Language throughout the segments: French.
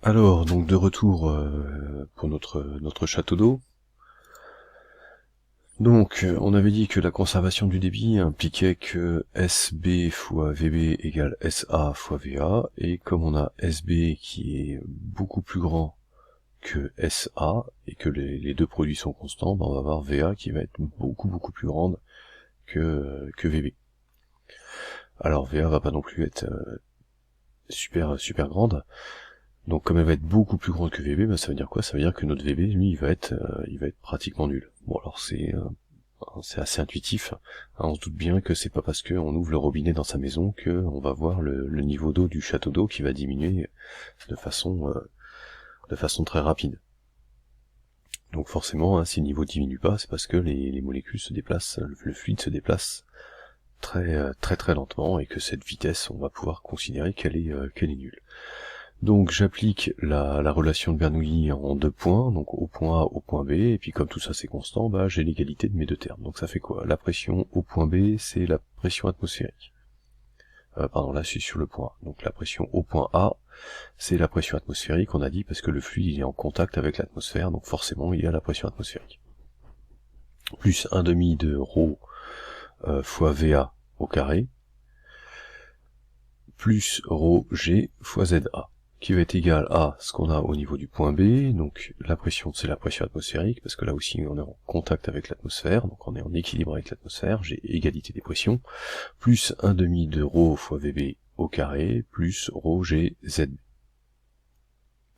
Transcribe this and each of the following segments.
Alors, donc de retour pour notre château d'eau. Donc, on avait dit que la conservation du débit impliquait que SB fois VB égale SA fois VA, et comme on a SB qui est beaucoup plus grand que SA, et que les deux produits sont constants, ben on va avoir VA qui va être beaucoup plus grande que VB. Alors VA va pas non plus être super grande, donc comme elle va être beaucoup plus grande que VB, bah, ça veut dire quoi? Ça veut dire que notre VB, lui, il va être pratiquement nul. Bon, alors c'est assez intuitif, hein. On se doute bien que c'est pas parce qu'on ouvre le robinet dans sa maison que on va voir le niveau d'eau du château d'eau qui va diminuer de façon très rapide. Donc forcément, hein, si le niveau diminue pas, c'est parce que les molécules se déplacent, le fluide se déplace très lentement, et que cette vitesse, on va pouvoir considérer qu'elle est nulle. Donc j'applique la relation de Bernoulli en deux points, donc au point A, au point B, et puis comme tout ça c'est constant, bah j'ai l'égalité de mes deux termes. Donc ça fait quoi? La pression au point B, c'est la pression atmosphérique. Pardon, là je suis sur le point A. Donc la pression au point A, c'est la pression atmosphérique, on a dit, parce que le fluide il est en contact avec l'atmosphère, donc forcément il y a la pression atmosphérique. Plus 1/2 de ρ fois VA au carré, plus ρg fois ZA, qui va être égal à ce qu'on a au niveau du point B, donc la pression c'est la pression atmosphérique, parce que là aussi on est en contact avec l'atmosphère, donc on est en équilibre avec l'atmosphère, j'ai égalité des pressions, plus 1/2 de ρ fois VB au carré, plus ρg ZB.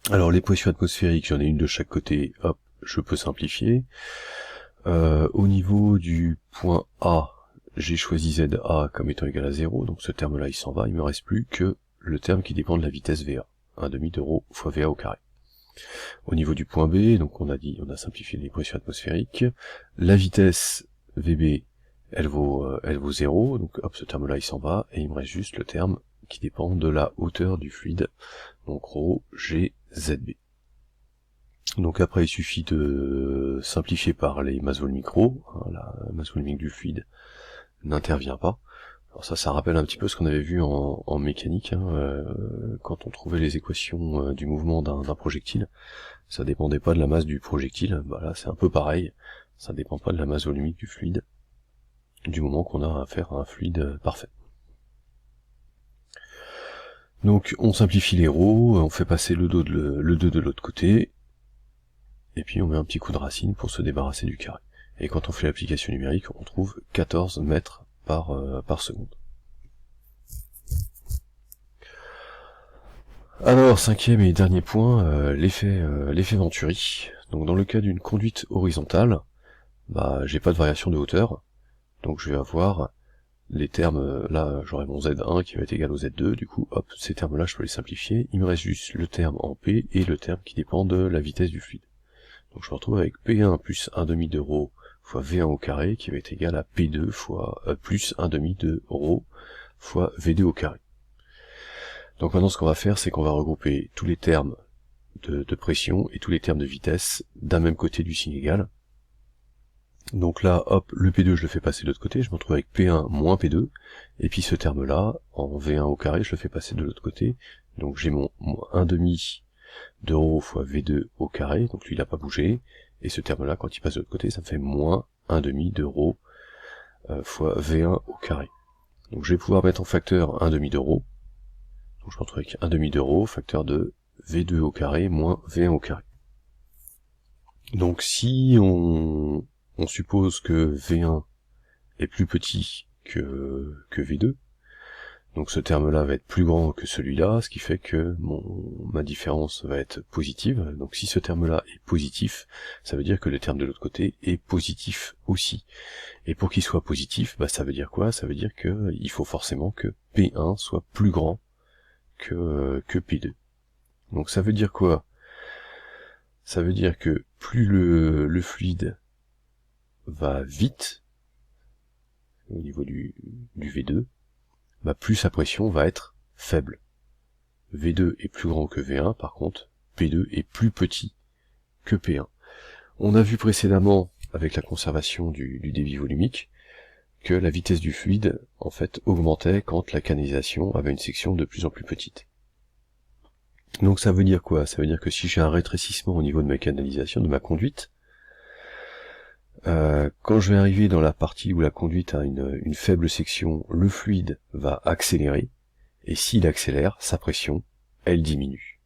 Alors les pressions atmosphériques, j'en ai une de chaque côté, hop, je peux simplifier. Au niveau du point A, j'ai choisi ZA comme étant égal à 0, donc ce terme-là il s'en va, il me reste plus que le terme qui dépend de la vitesse VA. 1/2 de ρ fois VA au carré. Au niveau du point B, donc on a simplifié les pressions atmosphériques, la vitesse VB, elle vaut 0, donc hop, ce terme-là il s'en va, et il me reste juste le terme qui dépend de la hauteur du fluide, donc ρ, G, ZB. Donc après il suffit de simplifier par les masses volumiques ρ, hein, la masse volumique du fluide n'intervient pas. Alors ça rappelle un petit peu ce qu'on avait vu en mécanique, hein, quand on trouvait les équations du mouvement d'un projectile, ça dépendait pas de la masse du projectile, bah là c'est un peu pareil, ça dépend pas de la masse volumique du fluide, du moment qu'on a affaire à un fluide parfait. Donc on simplifie les ρ, on fait passer le 2 de l'autre côté, et puis on met un petit coup de racine pour se débarrasser du carré. Et quand on fait l'application numérique, on trouve 14 mètres par seconde. Alors, cinquième et dernier point, l'effet Venturi. Donc dans le cas d'une conduite horizontale, bah j'ai pas de variation de hauteur, donc je vais avoir les termes, là j'aurai mon Z1 qui va être égal au Z2, du coup hop, ces termes là je peux les simplifier, il me reste juste le terme en P et le terme qui dépend de la vitesse du fluide. Donc je me retrouve avec P1 plus 1/2 de ρ fois V1 au carré qui va être égal à P2 fois plus 1/2 de ρ fois V2 au carré. Donc maintenant ce qu'on va faire, c'est qu'on va regrouper tous les termes de pression et tous les termes de vitesse d'un même côté du signe égal. Donc là, hop, le P2 je le fais passer de l'autre côté, je me retrouve avec P1 moins P2, et puis ce terme-là, en V1 au carré, je le fais passer de l'autre côté, donc j'ai mon 1/2 de ρ fois V2 au carré, donc lui il n'a pas bougé, et ce terme-là, quand il passe de l'autre côté, ça me fait moins 1/2 de ρ fois V1 au carré. Donc je vais pouvoir mettre en facteur 1/2 de ρ, donc je me retrouve avec 1/2 de ρ, facteur de V2 au carré moins V1 au carré. Donc si on suppose que V1 est plus petit que V2, donc ce terme-là va être plus grand que celui-là, ce qui fait que ma différence va être positive. Donc si ce terme-là est positif, ça veut dire que le terme de l'autre côté est positif aussi. Et pour qu'il soit positif, bah ça veut dire quoi? Ça veut dire que il faut forcément que P1 soit plus grand que P2. Donc ça veut dire quoi? Ça veut dire que plus le fluide va vite au niveau du V2, bah plus sa pression va être faible. V2 est plus grand que V1, par contre, P2 est plus petit que P1. On a vu précédemment, avec la conservation du débit volumique, que la vitesse du fluide, en fait, augmentait quand la canalisation avait une section de plus en plus petite. Donc ça veut dire quoi? Ça veut dire que si j'ai un rétrécissement au niveau de ma canalisation, de ma conduite, quand je vais arriver dans la partie où la conduite a une faible section, le fluide va accélérer, et s'il accélère, sa pression, elle diminue.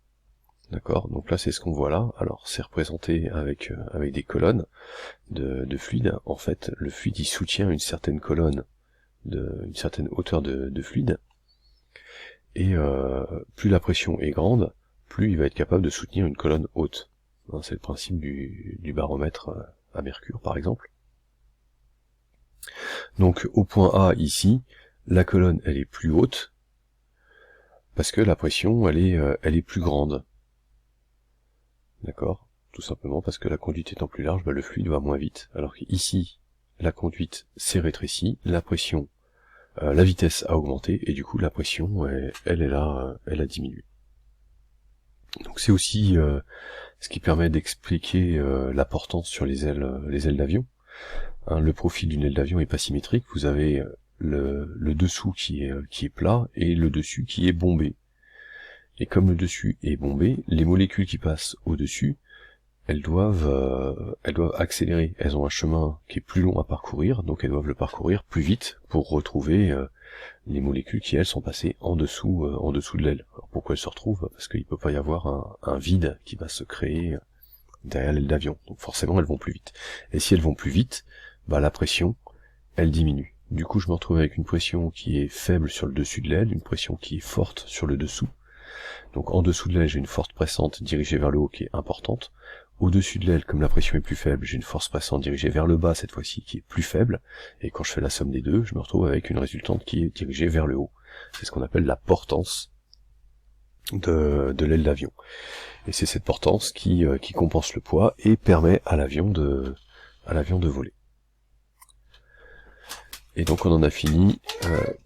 D'accord? Donc là c'est ce qu'on voit là. Alors c'est représenté avec des colonnes de fluide. En fait, le fluide il soutient une certaine colonne, une certaine hauteur de fluide, et plus la pression est grande, plus il va être capable de soutenir une colonne haute. Hein, c'est le principe du baromètre à mercure par exemple. Donc au point A ici, la colonne elle est plus haute, parce que la pression elle est plus grande. D'accord? Tout simplement parce que la conduite étant plus large, le fluide va moins vite. Alors qu'ici, la conduite s'est rétrécie, la pression, la vitesse a augmenté, et du coup la pression, elle a diminué. Donc c'est aussi ce qui permet d'expliquer la portance sur les ailes d'avion. Hein, le profil d'une aile d'avion est pas symétrique, vous avez le dessous qui est plat, et le dessus qui est bombé. Et comme le dessus est bombé, les molécules qui passent au-dessus, elles doivent accélérer. Elles ont un chemin qui est plus long à parcourir, donc elles doivent le parcourir plus vite pour retrouver les molécules qui, elles, sont passées en dessous de l'aile. Alors pourquoi elles se retrouvent? Parce qu'il peut pas y avoir un vide qui va se créer derrière l'aile d'avion. Donc forcément, elles vont plus vite. Et si elles vont plus vite, la pression, elle diminue. Du coup, je me retrouve avec une pression qui est faible sur le dessus de l'aile, une pression qui est forte sur le dessous. Donc en dessous de l'aile, j'ai une force pressante dirigée vers le haut qui est importante. Au-dessus de l'aile, comme la pression est plus faible, j'ai une force pressante dirigée vers le bas cette fois-ci qui est plus faible. Et quand je fais la somme des deux, je me retrouve avec une résultante qui est dirigée vers le haut. C'est ce qu'on appelle la portance de l'aile d'avion. Et c'est cette portance qui compense le poids et permet à l'avion de voler. Et donc on en a fini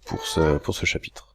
pour ce chapitre.